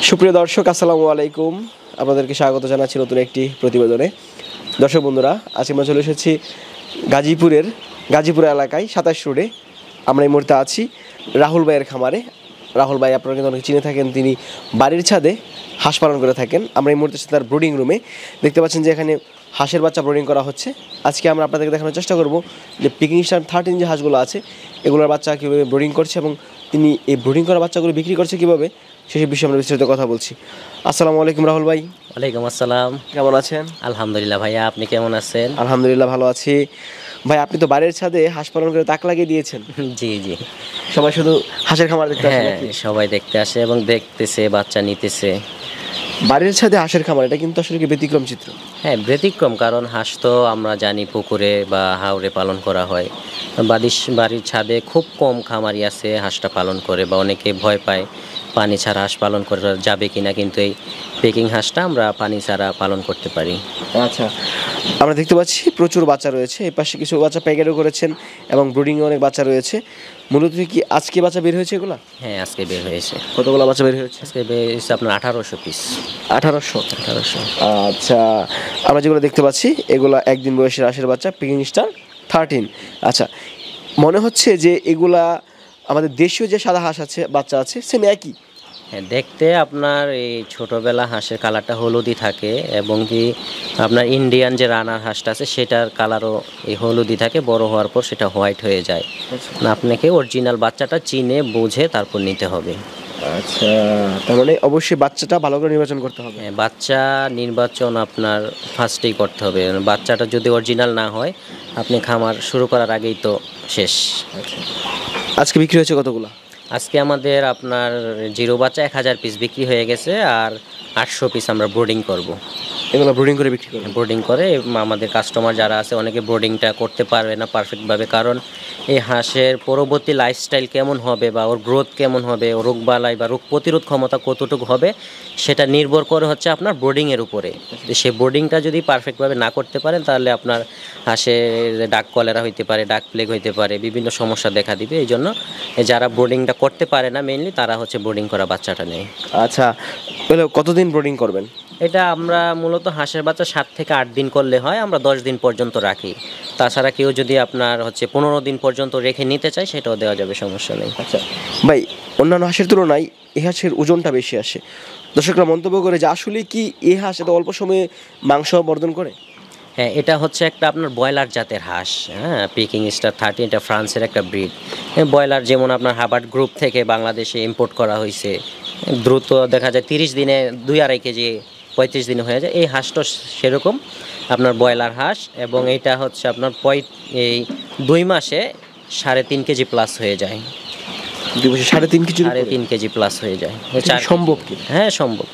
সুপ্রিয় দর্শক, আসসালামু আলাইকুম। আপনাদেরকে স্বাগত জানাচ্ছি নতুন একটি প্রতিবেদনে। দর্শক বন্ধুরা, আজকে আমরা চলে এসেছি গাজীপুর এলাকায় 27 রোডে। আমরা এই মুহূর্তে আছি রাহুল ভাইয়ের খামারে। রাহুল ভাই আপনারা কিন্তু অনেক চিনে থাকেন, তিনি বাড়ির ছাদে হাঁস পালন করে থাকেন। আমরা এই মুহূর্তে তার ব্রুডিং রুমে দেখতে পাচ্ছেন যে এখানে হাঁসের বাচ্চা ব্রুডিং করা হচ্ছে। আজকে আমরা আপনাদেরকে দেখানোর চেষ্টা করব যে পিকিং স্টার 13 যে হাঁসগুলো আছে এগুলোর বাচ্চা কীভাবে ব্রুডিং করছে এবং তিনি এই ব্রুডিং করা বাচ্চাগুলো বিক্রি করছে কীভাবে, সেসব বিষয়ে আমরা বিস্তারিত কথা বলছি। আসসালামু আলাইকুম রাহুল ভাই। ওয়ালাইকুম আসসালাম। কেমন আছেন? আলহামদুলিল্লাহ ভাইয়া, আপনি কেমন আছেন? আলহামদুলিল্লাহ ভালো আছি। ভাই, আপনি তো বাড়ির ছাদে হাঁস পালন করে তাক লাগিয়ে দিয়েছেন। জি জি, সবাই শুধু হাঁসের খামার দেখতে আসে হ্যাঁ নাকি? সবাই দেখতে আসে এবং দেখতেছে, বাচ্চা নিতেছে। বাড়ির ছাদে হাঁসের খামার, এটা কিন্তু আসলে কি ব্যতিক্রম চিত্র? হ্যাঁ ব্যতিক্রম, কারণ হাঁস তো আমরা জানি পুকুরে বা হাওরে পালন করা হয়। বাড়ির ছাদে খুব কম খামারি আছে হাঁসটা পালন করে, বা অনেকে ভয় পায় পানি ছাড়া হাঁস পালন করা যাবে কিনা, কিন্তু এই পেকিং হাঁসটা আমরা পানি ছাড়া পালন করতে পারি। আচ্ছা, আমরা দেখতে পাচ্ছি প্রচুর বাচ্চা রয়েছে। এই পাশে কিছু বাচ্চা প্যাকেটও করেছেন এবং ব্রুডিংয়ে অনেক বাচ্চা রয়েছে। মূলত কি আজকে বাচ্চা বের হয়েছে এগুলা? হ্যাঁ আজকে বের হয়েছে। কতগুলো বাচ্চা বের হয়েছে? আজকে বের হয়েছে আপনার 1800 পিস। 1800। আচ্ছা, আমরা যেগুলো দেখতে পাচ্ছি এগুলা একদিন বয়সের হাঁসের বাচ্চা, পিকিং স্টার 13। আচ্ছা, মনে হচ্ছে যে এগুলা আমাদের দেশীয় যে সাদা হাঁস আছে বাচ্চা আছে সেম একই। হ্যাঁ দেখতে আপনার এই ছোটোবেলা হাঁসের কালারটা হলুদই থাকে, এবং কি আপনার ইন্ডিয়ান যে রানার হাঁসটা আছে সেটার কালারও এই হলুদই থাকে, বড় হওয়ার পর সেটা হোয়াইট হয়ে যায়। আপনাকে অরিজিনাল বাচ্চাটা চিনে বুঝে তারপর নিতে হবে। আচ্ছা, তার মানে অবশ্যই বাচ্চাটা ভালো করে নির্বাচন করতে হবে। হ্যাঁ, বাচ্চা নির্বাচন আপনার ফার্স্টেই করতে হবে। বাচ্চাটা যদি অরিজিনাল না হয় আপনি খামার শুরু করার আগেই তো শেষ। আজকে বিক্রি হয়েছে কতগুলো? আজকে আমাদের আপনার জিরো বাচ্চা 1000 পিস বিক্রি হয়ে গেছে, আর 800 পিস আমরা ব্রোডিং করব। এগুলো ব্রুডিং করে বিক্রি করবেন? ব্রোডিং করে আমাদের কাস্টমার যারা আছে অনেকে ব্রোডিংটা করতে পারবে না পারফেক্টভাবে, কারণ এই হাঁসের পরবর্তী লাইফস্টাইল কেমন হবে বা ওর গ্রোথ কেমন হবে, ও রোগবালাই বা রোগ প্রতিরোধ ক্ষমতা কতটুকু হবে, সেটা নির্ভর করে হচ্ছে আপনার ব্রোডিংয়ের উপরে। সেই ব্রোডিংটা যদি পারফেক্টভাবে না করতে পারেন তাহলে আপনার হাঁসের ডাক কলেরা হইতে পারে, ডাক প্লেগ হইতে পারে, বিভিন্ন সমস্যা দেখা দিবে। এই জন্য যারা ব্রোডিংটা করতে পারে না মেইনলি তারা হচ্ছে ব্রোডিং করা বাচ্চাটা নেয়। আচ্ছা, তাহলে কতদিন ব্রুডিং করবেন? এটা আমরা মূলত হাঁসের বাচ্চা 7 থেকে 8 দিন করলে হয়, আমরা 10 দিন পর্যন্ত রাখি। তাছাড়া কেউ যদি আপনার হচ্ছে 15 দিন পর্যন্ত রেখে নিতে চায় সেটাও দেওয়া যাবে, সমস্যা নেই। আচ্ছা ভাই, অন্যান্য হাঁসের তুলনায় এই হাঁসের ওজনটা বেশি আসে। দর্শকরা মন্তব্য করে যে আসলে কি এই হাঁস এত অল্প সময়ে মাংস বর্ধন করে? হ্যাঁ, এটা হচ্ছে একটা আপনার ব্রয়লার জাতের হাঁস। হ্যাঁ, পিকিং স্টার 13 এটা ফ্রান্সের একটা ব্রিড। ব্রয়লার যেমন আপনার হাবার্ড গ্রুপ থেকে বাংলাদেশে ইম্পোর্ট করা হয়েছে, দ্রুত দেখা যায় 30 দিনে 2-2.5 কেজি, 35 দিনে হয়ে যায়। এই হাঁসটা সেরকম আপনার ব্রয়লার হাঁস, এবং এইটা হচ্ছে আপনার এই 2 মাসে 3.5 কেজি প্লাস হয়ে যায়। 2 বছর 3.5 কেজি? 3.5 কেজি প্লাস হয়ে যায়। সম্ভব কি? হ্যাঁ সম্ভব।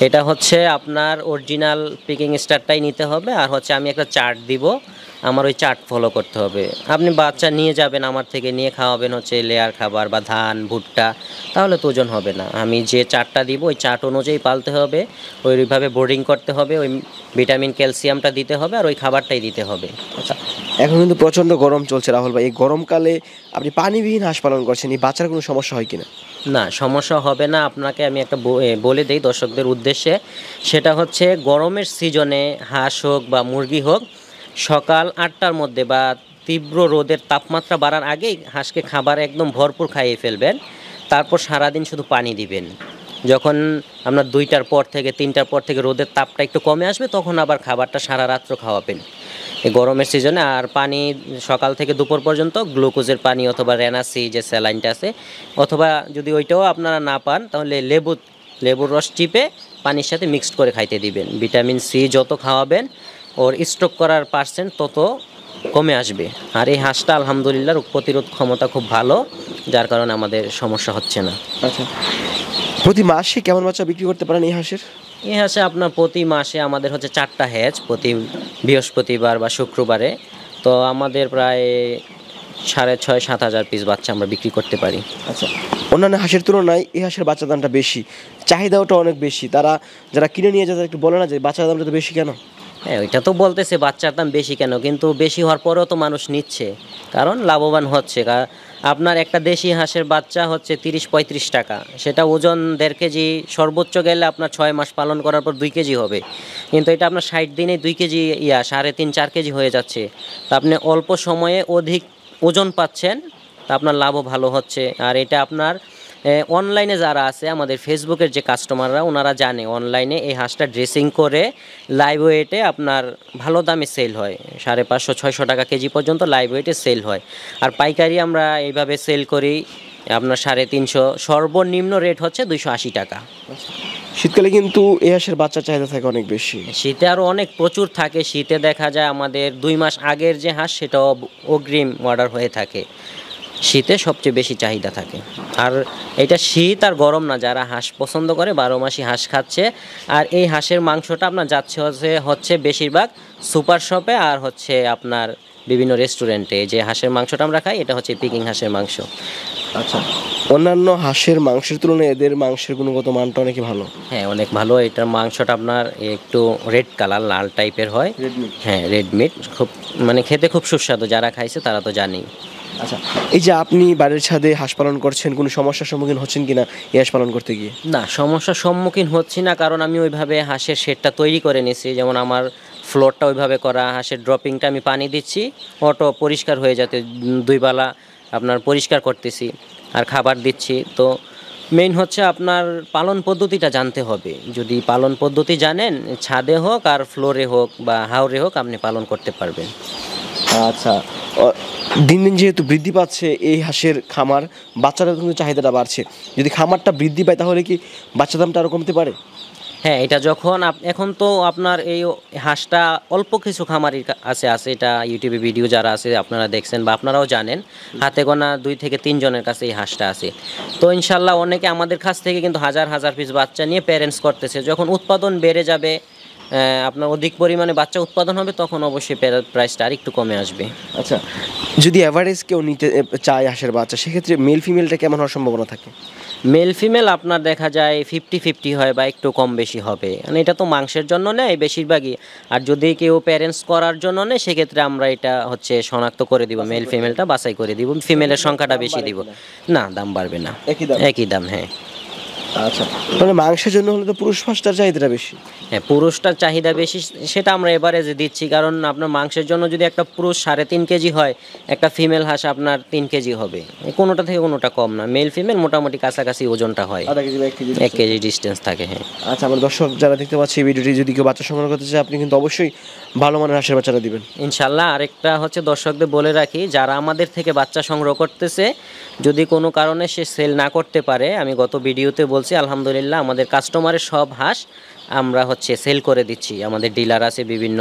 এটা হচ্ছে আপনার অরিজিনাল পিকিং স্টারটাই নিতে হবে, আর হচ্ছে আমি একটা চার্ট দিব, আমার ওই চার্ট ফলো করতে হবে। আপনি বাচ্চা নিয়ে যাবেন আমার থেকে, নিয়ে খাওয়াবেন হচ্ছে লেয়ার খাবার বা ধান ভুট্টা, তাহলে তো ওজন হবে না। আমি যে চার্টটা দিব ওই চার্ট অনুযায়ী পালতে হবে, ওইভাবে বোর্ডিং করতে হবে, ওই ভিটামিন ক্যালসিয়ামটা দিতে হবে, আর ওই খাবারটাই দিতে হবে। আচ্ছা, এখন কিন্তু প্রচণ্ড গরম চলছে রাহুল ভাই, এই গরমকালে আপনি পানিবিহীন হাঁস পালন করছেন, এই বাচ্চার কোনো সমস্যা হয় কিনা? না, সমস্যা হবে না। আপনাকে আমি একটা বলে দেই দর্শকদের উদ্দেশ্যে, সেটা হচ্ছে গরমের সিজনে হাঁস হোক বা মুরগি হোক, সকাল 8টার মধ্যে বা তীব্র রোদের তাপমাত্রা বাড়ার আগেই হাঁসকে খাবার একদম ভরপুর খাইয়ে ফেলবেন। তারপর সারাদিন শুধু পানি দিবেন। যখন আপনার 2টার পর থেকে 3টার পর থেকে রোদের তাপটা একটু কমে আসবে তখন আবার খাবারটা সারা রাত্র খাওয়াবেন এই গরমের সিজনে। আর পানি সকাল থেকে দুপুর পর্যন্ত গ্লুকোজের পানি অথবা রেনাসি যে স্যালাইনটা আছে, অথবা যদি ওইটাও আপনারা না পান তাহলে লেবুর রস চিপে পানির সাথে মিক্সড করে খাইতে দিবেন। ভিটামিন সি যত খাওয়াবেন ওর স্ট্রোক করার পার্সেন্ট তত কমে আসবে। আর এই হাঁসটা আলহামদুলিল্লাহ রোগ প্রতিরোধ ক্ষমতা খুব ভালো, যার কারণে আমাদের সমস্যা হচ্ছে না। আচ্ছা, প্রতি মাসে কেমন বাচ্চা বিক্রি করতে পারেন এই হাঁসের? এই হাঁসে আপনার প্রতি মাসে আমাদের হচ্ছে 4টা হ্যাচ প্রতি বৃহস্পতিবার বা শুক্রবারে। তো আমাদের প্রায় 6,500-7 হাজার পিস বাচ্চা আমরা বিক্রি করতে পারি। আচ্ছা, অন্যান্য হাঁসের তুলনায় এই হাঁসের বাচ্চার দামটা বেশি, চাহিদাওটা অনেক বেশি। যারা কিনে নিয়ে যায় তারা একটু বলে না যে বাচ্চার দামটা তো বেশি কেন? হ্যাঁ, ওইটা তো বলতেছে বাচ্চার দাম বেশি কেন, কিন্তু বেশি হওয়ার পরেও তো মানুষ নিচ্ছে, কারণ লাভবান হচ্ছে। আপনার একটা দেশি হাঁসের বাচ্চা হচ্ছে 30-35 টাকা, সেটা ওজন 1.5 কেজি, সর্বোচ্চ গেলে আপনার 6 মাস পালন করার পর 2 কেজি হবে। কিন্তু এটা আপনার 60 দিনে 2 কেজি 3.5-4 কেজি হয়ে যাচ্ছে। তা আপনি অল্প সময়ে অধিক ওজন পাচ্ছেন, তা আপনার লাভও ভালো হচ্ছে। আর এটা আপনার অনলাইনে যারা আছে, আমাদের ফেসবুকের যে কাস্টমাররা, ওনারা জানে অনলাইনে এই হাঁসটা ড্রেসিং করে লাইভ ওয়েটে আপনার ভালো দামে সেল হয়, 550-600 টাকা কেজি পর্যন্ত লাইভ ওয়েটে সেল হয়। আর পাইকারি আমরা এইভাবে সেল করি আপনার 350, সর্বনিম্ন রেট হচ্ছে 280 টাকা। শীতকালে কিন্তু এই হাঁসের বাচ্চার চাহিদা থাকে অনেক বেশি। শীতে আরও অনেক প্রচুর থাকে। শীতে দেখা যায় আমাদের 2 মাস আগের যে হাঁস সেটাও অগ্রিম অর্ডার হয়ে থাকে। শীতে সবচেয়ে বেশি চাহিদা থাকে। আর এটা শীত আর গরম না, যারা হাঁস পছন্দ করে 12 মাসই হাঁস খাচ্ছে। আর এই হাঁসের মাংসটা আপনার যাচ্ছে হচ্ছে বেশিরভাগ সুপার শপে আর হচ্ছে আপনার বিভিন্ন রেস্টুরেন্টে। যে হাঁসের মাংসটা আমরা খাই এটা হচ্ছে পিকিং হাঁসের মাংস। আচ্ছা, অন্যান্য হাঁসের মাংসের তুলনায় এদের মাংসের গুণগত মানটা অনেক ভালো। হ্যাঁ, অনেক ভালো। এটার মাংসটা আপনার একটু রেড কালার, লাল টাইপের হয়। হ্যাঁ, রেড মিট, খুব মানে খেতে খুব সুস্বাদু, যারা খাইছে তারা তো জানেই। আচ্ছা, এই যে আপনি বাড়ির ছাদে হাঁস পালন করছেন, কোনো সমস্যার সম্মুখীন হচ্ছেন কিনা এই হাঁস পালন করতে গিয়ে? না, সমস্যার সম্মুখীন হচ্ছি না, কারণ আমি ওইভাবে হাঁসের শেডটা তৈরি করে নিয়েছি। যেমন আমার ফ্লোরটা ওইভাবে করা, হাঁসের ড্রপিংটা আমি পানি দিচ্ছি, অটো পরিষ্কার হয়ে যাতে 2 বেলা আপনার পরিষ্কার করতেছি আর খাবার দিচ্ছি। তো মেইন হচ্ছে আপনার পালন পদ্ধতিটা জানতে হবে। যদি পালন পদ্ধতি জানেন, ছাদে হোক আর ফ্লোরে হোক বা হাওরে হোক, আপনি পালন করতে পারবেন। আচ্ছা, দিন দিন যেহেতু বৃদ্ধি পাচ্ছে এই হাঁসের খামার, বাচ্চাদের কিন্তু চাহিদাটা বাড়ছে। যদি খামারটা বৃদ্ধি পায় তাহলে কি বাচ্চা দামটা আরও কমতে পারে? হ্যাঁ, এটা যখন এখন তো আপনার এই হাঁসটা অল্প কিছু খামারির আছে এটা ইউটিউবে ভিডিও যারা আছে আপনারা দেখছেন বা আপনারাও জানেন, হাতে গোনা 2 থেকে 3 জনের কাছে এই হাঁসটা আছে। তো ইনশাল্লাহ অনেকে আমাদের কাছ থেকে কিন্তু হাজার হাজার পিস বাচ্চা নিয়ে প্যারেন্টস করতেছে। যখন উৎপাদন বেড়ে যাবে, আপনার অধিক পরিমাণে বাচ্চা উৎপাদন হবে, তখন অবশ্যই প্রাইসটা আর একটু কমে আসবে। আচ্ছা, যদি অ্যাভারেজ কেউ নিতে চায় হাঁসের বাচ্চা, সেক্ষেত্রে মেল ফিমেলটা কেমন হওয়ার সম্ভাবনা থাকে? মেল ফিমেল আপনার দেখা যায় 50-50 হয় বা একটু কম বেশি হবে। মানে এটা তো মাংসের জন্য নেয় বেশিরভাগই। আর যদি কেউ প্যারেন্টস করার জন্য নেয়, সেক্ষেত্রে আমরা এটা হচ্ছে শনাক্ত করে দিব, মেল ফিমেলটা বাছাই করে দিব, ফিমেলের সংখ্যাটা বেশি দিব। না, দাম বাড়বে না, একই দাম। হ্যাঁ। আচ্ছা, মানে মাংসের জন্য হলে তো পুরুষ হাঁসটার চাহিদাটা বেশি। হ্যাঁ, পুরুষটার চাহিদা বেশি, সেটা আমরা এভারেজে দিচ্ছি। কারণ আপনার মাংসের জন্য যদি একটা পুরুষ 3.5 কেজি হয়, একটা ফিমেল হাঁস আপনার 3 কেজি হবে। কোনোটা থেকে কোনোটা কম না, মেল ফিমেল মোটামুটি কাছাকাছি ওজনটা হয়, 1 কেজি ডিস্টেন্স থাকে। হ্যাঁ। আচ্ছা, আমার দর্শক যারা দেখতে পাচ্ছে এই ভিডিওটি, যদি কেউ বাচ্চা সংগ্রহ করতে চায়, আপনি কিন্তু অবশ্যই ভালো মানের হাঁসের বাচ্চাটা দিবেন ইনশাল্লাহ। আরেকটা হচ্ছে দর্শকদের বলে রাখি, যারা আমাদের থেকে বাচ্চা সংগ্রহ করতেছে, যদি কোনো কারণে সে সেল না করতে পারে, আমি গত ভিডিওতে বলছি আলহামদুলিল্লাহ আমাদের কাস্টমারের সব হাঁস আমরা হচ্ছে সেল করে দিচ্ছি। আমাদের ডিলার আছে বিভিন্ন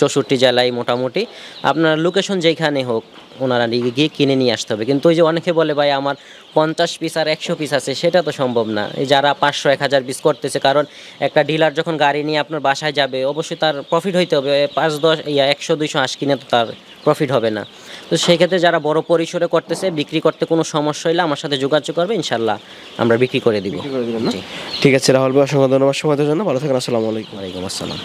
64 জেলায় মোটামুটি। আপনার লোকেশন যেখানে হোক, ওনারা গিয়ে কিনে নিয়ে আসতে হবে। কিন্তু ওই যে অনেকে বলে ভাই আমার 50 পিস আর 100 পিস আছে, সেটা তো সম্ভব না। এই যারা 500-1000 পিস করতেছে, কারণ একটা ডিলার যখন গাড়ি নিয়ে আপনার বাসায় যাবে, অবশ্যই তার প্রফিট হইতে হবে। 100-200 হাঁস কিনে তো তার প্রফিট হবে না। তো সেই ক্ষেত্রে যারা বড় পরিসরে করতেছে, বিক্রি করতে কোনো সমস্যা হলে আমার সাথে যোগাযোগ করবে, ইনশাল্লাহ আমরা বিক্রি করে দিব। ঠিক আছে রাহুল ভাই, অসংখ্য ধন্যবাদ সময়ের জন্য। ভালো থাকেন। আসসালামু আলাইকুম। ওয়ালাইকুম আসসালাম।